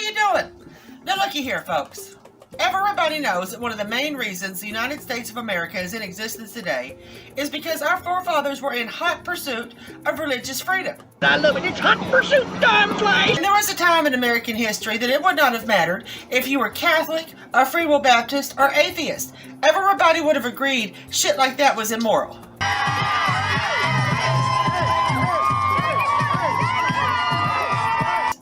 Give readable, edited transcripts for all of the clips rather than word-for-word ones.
you doing? Now looky here, folks. Everybody knows that one of the main reasons the United States of America is in existence today is because our forefathers were in hot pursuit of religious freedom. I love it. It's hot pursuit time, flies. And there was a time in American history that it would not have mattered if you were Catholic, or Free Will Baptist, or atheist. Everybody would have agreed shit like that was immoral.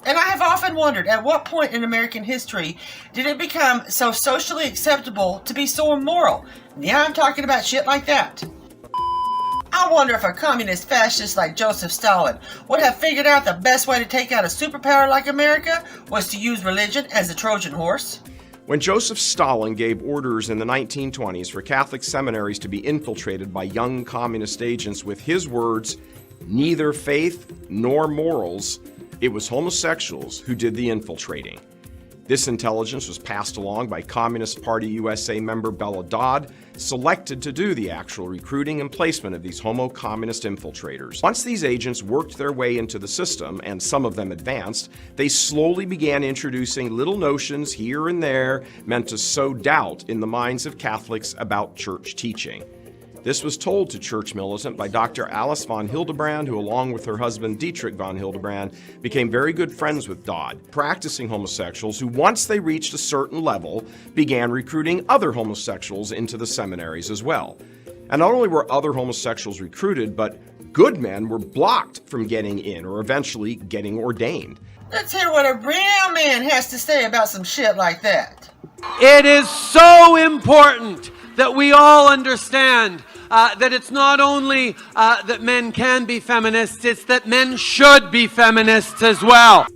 And I have often wondered, at what point in American history did it become so socially acceptable to be so immoral? Yeah, I'm talking about shit like that. I wonder if a communist fascist like Joseph Stalin would have figured out the best way to take out a superpower like America was to use religion as a Trojan horse. When Joseph Stalin gave orders in the 1920s for Catholic seminaries to be infiltrated by young communist agents with his words, "neither faith nor morals," it was homosexuals who did the infiltrating. This intelligence was passed along by Communist Party USA member Bella Dodd, selected to do the actual recruiting and placement of these homo-communist infiltrators. Once these agents worked their way into the system, and some of them advanced, they slowly began introducing little notions here and there meant to sow doubt in the minds of Catholics about church teaching. This was told to church militant by Dr. Alice von Hildebrand, who along with her husband Dietrich von Hildebrand became very good friends with Dodd, practicing homosexuals who, once they reached a certain level, began recruiting other homosexuals into the seminaries as well. And not only were other homosexuals recruited, but good men were blocked from getting in or eventually getting ordained. Let's hear what a real man has to say about some shit like that. It is so important that we all understand that it's not only that men can be feminists, it's that men should be feminists as well.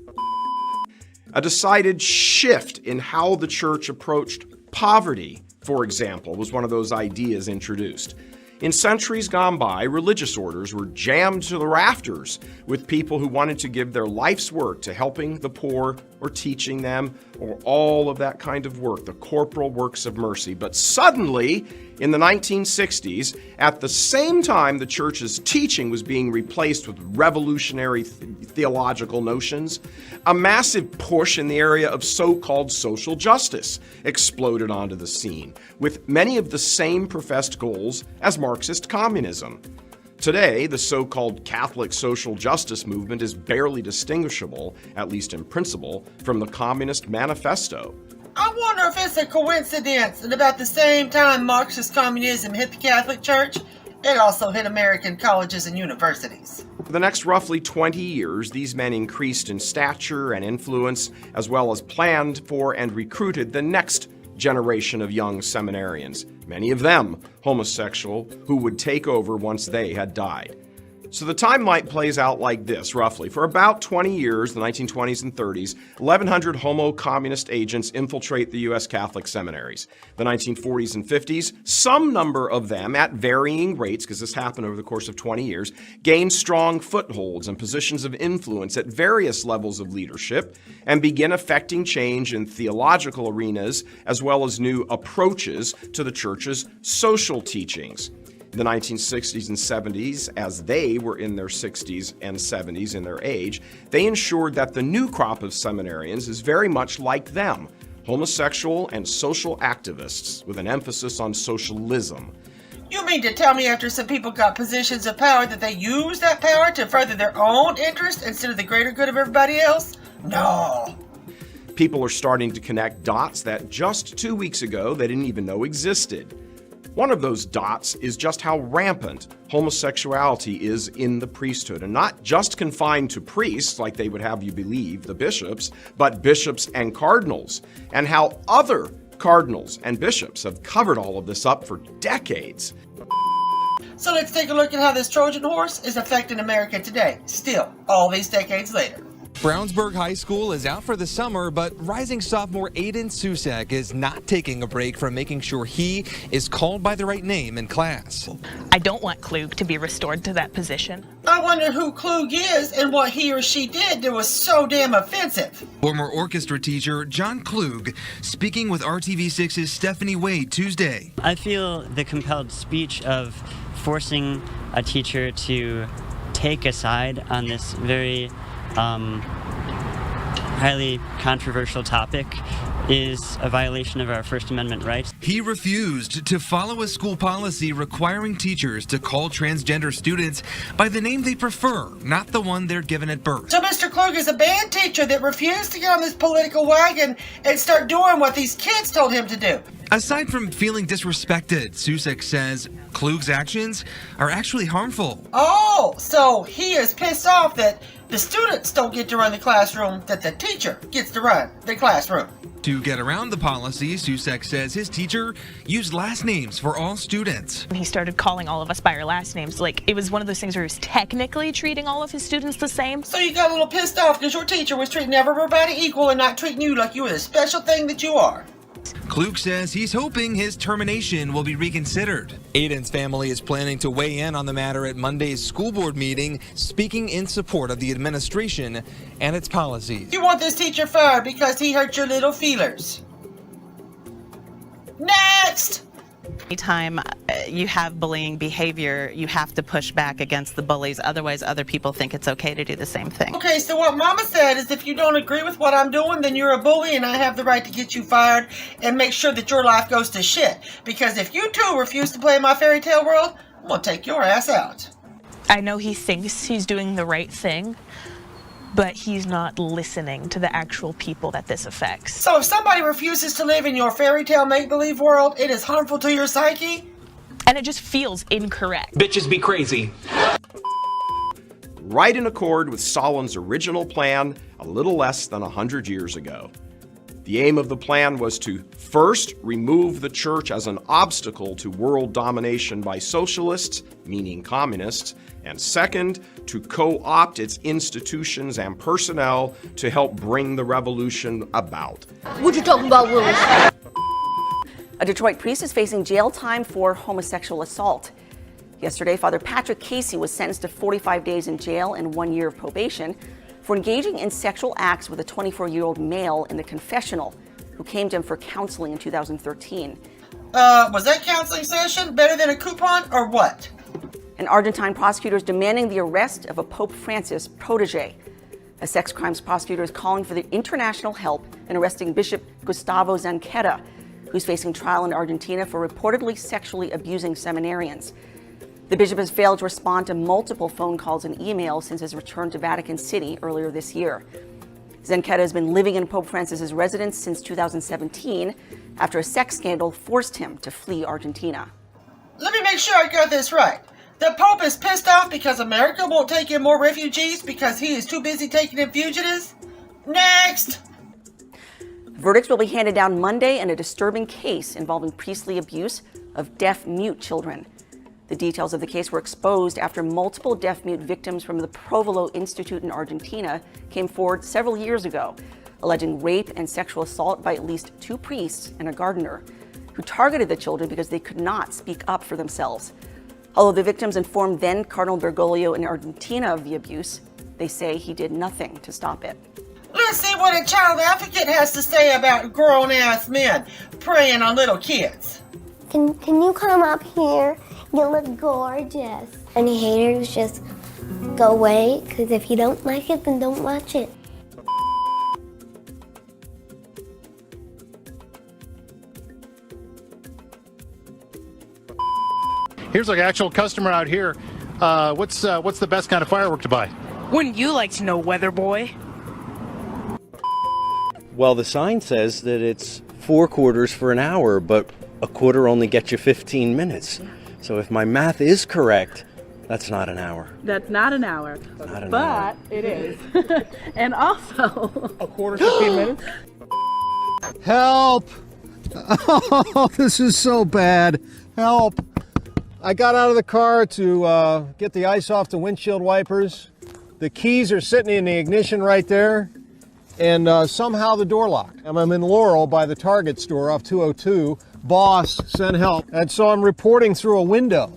A decided shift in how the church approached poverty, for example, was one of those ideas introduced. In centuries gone by, religious orders were jammed to the rafters with people who wanted to give their life's work to helping the poor or teaching them or all of that kind of work, the corporal works of mercy. But suddenly, in the 1960s, at the same time the church's teaching was being replaced with revolutionary theological notions, a massive push in the area of so-called social justice exploded onto the scene, with many of the same professed goals as Marxist communism. Today, the so-called Catholic social justice movement is barely distinguishable, at least in principle, from the Communist Manifesto. I wonder if it's a coincidence that about the same time Marxist communism hit the Catholic Church, it also hit American colleges and universities. For the next roughly 20 years, these men increased in stature and influence, as well as planned for and recruited the next generation of young seminarians, many of them homosexual, who would take over once they had died. So the timeline plays out like this, roughly. For about 20 years, the 1920s and 30s, 1,100 homo-communist agents infiltrate the U.S. Catholic seminaries. The 1940s and 50s, some number of them, at varying rates, because this happened over the course of 20 years, gained strong footholds and positions of influence at various levels of leadership and begin affecting change in theological arenas as well as new approaches to the church's social teachings. In the 1960s and 70s, as they were in their 60s and 70s in their age, they ensured that the new crop of seminarians is very much like them, homosexual and social activists with an emphasis on socialism. You mean to tell me after some people got positions of power that they used that power to further their own interest instead of the greater good of everybody else? No. People are starting to connect dots that just 2 weeks ago they didn't even know existed. One of those dots is just how rampant homosexuality is in the priesthood, and not just confined to priests, like they would have you believe, the bishops, but bishops and cardinals, and how other cardinals and bishops have covered all of this up for decades. So let's take a look at how this Trojan horse is affecting America today, still, all these decades later. Brownsburg High School is out for the summer, but rising sophomore Aiden Susak is not taking a break from making sure he is called by the right name in class. I don't want Klug to be restored to that position. I wonder who Klug is and what he or she did that was so damn offensive. Former orchestra teacher John Klug speaking with RTV6's Stephanie Wade Tuesday. I feel the compelled speech of forcing a teacher to take a side on this very highly controversial topic is a violation of our First Amendment rights. He refused to follow a school policy requiring teachers to call transgender students by the name they prefer, not the one they're given at birth. So Mr. Klug is a band teacher that refused to get on this political wagon and start doing what these kids told him to do. Aside from feeling disrespected, Susek says Klug's actions are actually harmful. Oh, so he is pissed off that the students don't get to run the classroom, that the teacher gets to run the classroom. To get around the policy, Susek says his teacher used last names for all students. He started calling all of us by our last names. Like, it was one of those things where he was technically treating all of his students the same. So you got a little pissed off because your teacher was treating everybody equal and not treating you like you were the special thing that you are. Klug says he's hoping his termination will be reconsidered. Aiden's family is planning to weigh in on the matter at Monday's school board meeting, speaking in support of the administration and its policies. You want this teacher fired because he hurt your little feelers. Next! Anytime you have bullying behavior, you have to push back against the bullies. Otherwise, other people think it's okay to do the same thing. Okay, so what Mama said is if you don't agree with what I'm doing, then you're a bully and I have the right to get you fired and make sure that your life goes to shit. Because if you too refuse to play in my fairy tale world, I'm gonna take your ass out. I know he thinks he's doing the right thing, but he's not listening to the actual people that this affects. So if somebody refuses to live in your fairy tale make-believe world, it is harmful to your psyche? And it just feels incorrect. Bitches be crazy. Right in accord with Stalin's original plan a little less than 100 years ago. The aim of the plan was to first remove the church as an obstacle to world domination by socialists, meaning communists, and second, to co-opt its institutions and personnel to help bring the revolution about. What you talking about, Willis? A Detroit priest is facing jail time for homosexual assault. Yesterday, Father Patrick Casey was sentenced to 45 days in jail and 1 year of probation for engaging in sexual acts with a 24-year-old male in the confessional who came to him for counseling in 2013. Was that counseling session better than a coupon or what? And Argentine prosecutors demanding the arrest of a Pope Francis protege. A sex crimes prosecutor is calling for the international help in arresting Bishop Gustavo Zanqueta, who's facing trial in Argentina for reportedly sexually abusing seminarians. The bishop has failed to respond to multiple phone calls and emails since his return to Vatican City earlier this year. Zanqueta has been living in Pope Francis's residence since 2017 after a sex scandal forced him to flee Argentina. Let me make sure I got this right. The Pope is pissed off because America won't take in more refugees because he is too busy taking in fugitives? Next! Verdicts will be handed down Monday in a disturbing case involving priestly abuse of deaf-mute children. The details of the case were exposed after multiple deaf-mute victims from the Provolo Institute in Argentina came forward several years ago, alleging rape and sexual assault by at least 2 priests and a gardener, who targeted the children because they could not speak up for themselves. Although the victims informed then Cardinal Bergoglio in Argentina of the abuse, they say he did nothing to stop it. Let's see what a child advocate has to say about grown-ass men preying on little kids. Can you come up here? You look gorgeous. Any haters, just go away, because if you don't like it, then don't watch it. Here's like an actual customer out here. What's the best kind of firework to buy? Wouldn't you like to know, weather boy? Well, the sign says that it's 4 quarters for an hour, but a quarter only gets you 15 minutes. So if my math is correct, that's not an hour. That's not an hour. Not an but hour. It is. And also... A quarter, 15 minutes? Help! Oh, this is so bad. Help! I got out of the car to get the ice off the windshield wipers. The keys are sitting in the ignition right there. And somehow the door locked. I'm in Laurel by the Target store off 202. Boss, send help. And so I'm reporting through a window.